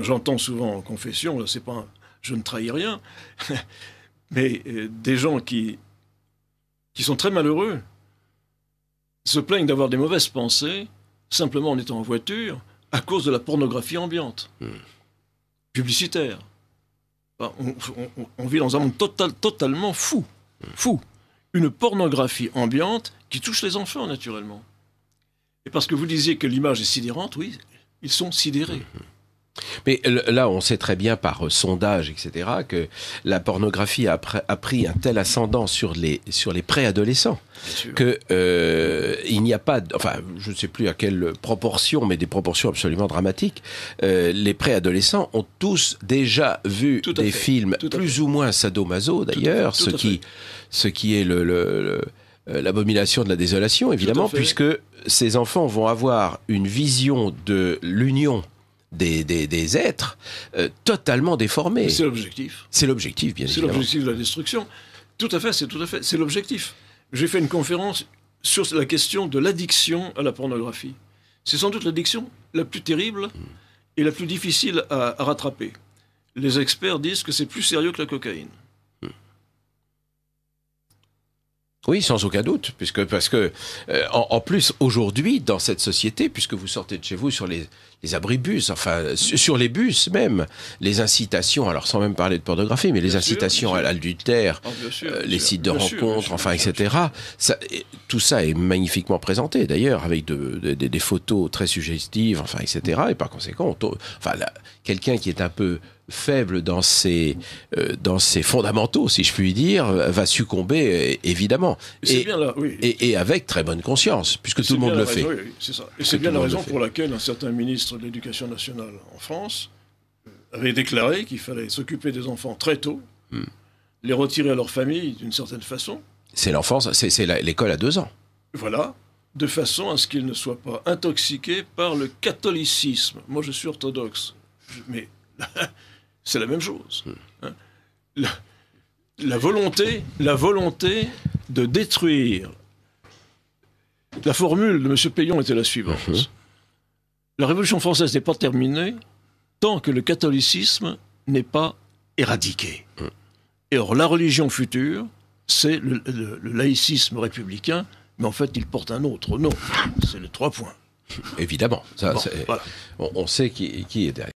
J'entends souvent en confession, là, c'est pas je ne trahis rien, mais des gens qui sont très malheureux se plaignent d'avoir des mauvaises pensées simplement en étant en voiture à cause de la pornographie ambiante, publicitaire. Enfin, on vit dans un monde totalement fou. Une pornographie ambiante qui touche les enfants, naturellement. Et parce que vous disiez que l'image est sidérante, oui, ils sont sidérés. Mais là, on sait très bien par sondage, etc., que la pornographie a pris un tel ascendant sur les préadolescents que il n'y a pas, enfin, je ne sais plus à quelle proportion, mais des proportions absolument dramatiques. Les préadolescents ont tous déjà vu des films plus ou moins sadomaso, d'ailleurs, ce qui est l'abomination de la désolation, évidemment, puisque ces enfants vont avoir une vision de l'union des êtres totalement déformés. C'est l'objectif. C'est l'objectif, bien évidemment. C'est l'objectif de la destruction. Tout à fait, c'est l'objectif. J'ai fait une conférence sur la question de l'addiction à la pornographie. C'est sans doute l'addiction la plus terrible et la plus difficile à rattraper. Les experts disent que c'est plus sérieux que la cocaïne. Oui, sans aucun doute, parce que en plus aujourd'hui dans cette société, puisque vous sortez de chez vous sur les abribus, enfin sur les bus même, les incitations, alors sans même parler de pornographie, mais les incitations à l'adultère, les sites de rencontres, enfin etc. Tout ça est magnifiquement présenté d'ailleurs avec des photos très suggestives, enfin etc. Et par conséquent, quelqu'un qui est un peu faible dans ses fondamentaux, si je puis dire, va succomber évidemment. Et avec très bonne conscience, puisque tout le monde le fait. Oui, c'est ça. Et c'est bien la raison pour laquelle un certain ministre de l'Éducation nationale en France avait déclaré qu'il fallait s'occuper des enfants très tôt, les retirer à leur famille d'une certaine façon. C'est l'enfance, c'est l'école à 2 ans. Voilà, de façon à ce qu'ils ne soient pas intoxiqués par le catholicisme. Moi, je suis orthodoxe, mais c'est la même chose. Hein. La volonté de détruire. La formule de M. Payon était la suivante. La Révolution française n'est pas terminée tant que le catholicisme n'est pas éradiqué. Et or, la religion future, c'est le laïcisme républicain, mais en fait, il porte un autre nom. C'est les 3 points. Évidemment. Ça, voilà. on sait qui est derrière.